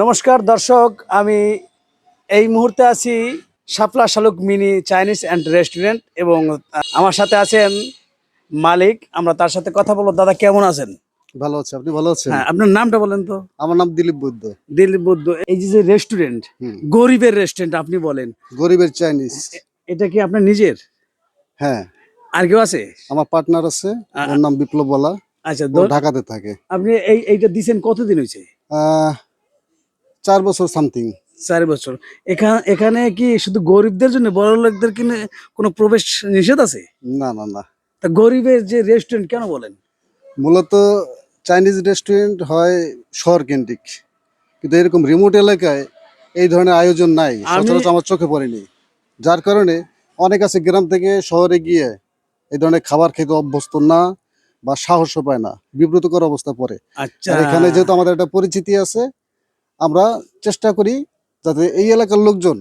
নমস্কার দর্শক, আমি এই মুহূর্তে আছি শাপলা শালুক মিনি চাইনিজ অ্যান্ড রেস্টুরেন্ট এবং আমার সাথে আছেন মালিক। আমরা তার সাথে কথা বলবো। দাদা কেমন আছেন? ভালো আছে, আপনি ভালো আছেন? হ্যাঁ, আপনার নামটা বলেন তো। আমার নাম দিলীপ বৈদ্য। দিলীপ বুদ্ধ। এই যে রেস্টুরেন্ট, গরিবের রেস্টুরেন্ট আপনি বলেন, গরিবের চাইনিজ। এটা কি আপনার নিজের? হ্যাঁ, আর কেউ আছে? আমার পার্টনার আছে, আ- ওর নাম বিপ্লব বলা। আচ্ছা, ও ঢাকাতে থাকে। আপনি এইটা দিছেন কতদিন হয়েছে? 4 বছর সামথিং। 4 বছর। এখানে কি শুধু গরিবদের জন্য, বড় লোকদের কি কোনো প্রবেশ নিষেধ আছে? না না না, তা গরিবের যে রেস্টুরেন্ট কেন বলেন? মূলত চাইনিজ রেস্টুরেন্ট হয় শহর কেন্দ্রিক, কিন্তু এরকম রিমোট এলাকায় এই ধরনের আয়োজন নাই, সচরাচর আমার চোখে পড়েনি। যার কারণে অনেক আছে গ্রাম থেকে শহরে গিয়ে এই ধরনের খাবার খেতে অভ্যস্ত না বা সাহসও পায় না, বিব্রতকর অবস্থা পড়ে। আচ্ছা, আর এখানে যেহেতু আমাদের একটা পরিচিতি আছে, আমরা চেষ্টা করি যাতে এই এলাকার লোকজন,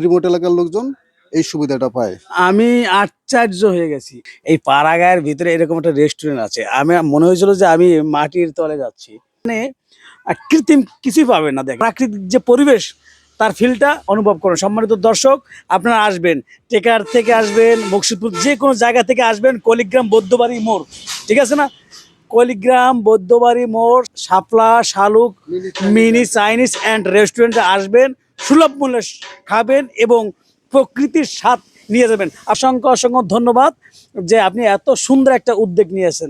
রিমোট এলাকার লোকজন এই সুবিধাটা পায়। আমি আশ্চর্য হয়ে গেছি। এই পাড়াগাঁয়ের ভিতরে এরকম একটা রেস্টুরেন্ট আছে। আমি মনে হয়েছিল যে আমি মাটির তলে যাচ্ছি। মানে কৃত্রিম কিছুই পাবেন না। দেখ, প্রাকৃতিক যে পরিবেশ, তার ফিলটা অনুভব করুন। সম্মানিত দর্শক, আপনারা আসবেন, টেকার থেকে আসবেন, বক্সিপুর যে কোনো জায়গা থেকে আসবেন, কলিগ্রাম বৌদ্ধবাড়ি মোড়, ঠিক আছে না? কলিগ্রাম বৌদ্ধবাড়ি মোড়, শাপলা শালুক মিনি চাইনিজ অ্যান্ড রেস্টুরেন্টে আসবেন, সুলভ মূল্যে খাবেন এবং প্রকৃতির স্বাদ নিয়ে যাবেন। অসংখ্য অসংখ্য ধন্যবাদ যে আপনি এত সুন্দর একটা উদ্যোগ নিয়েছেন।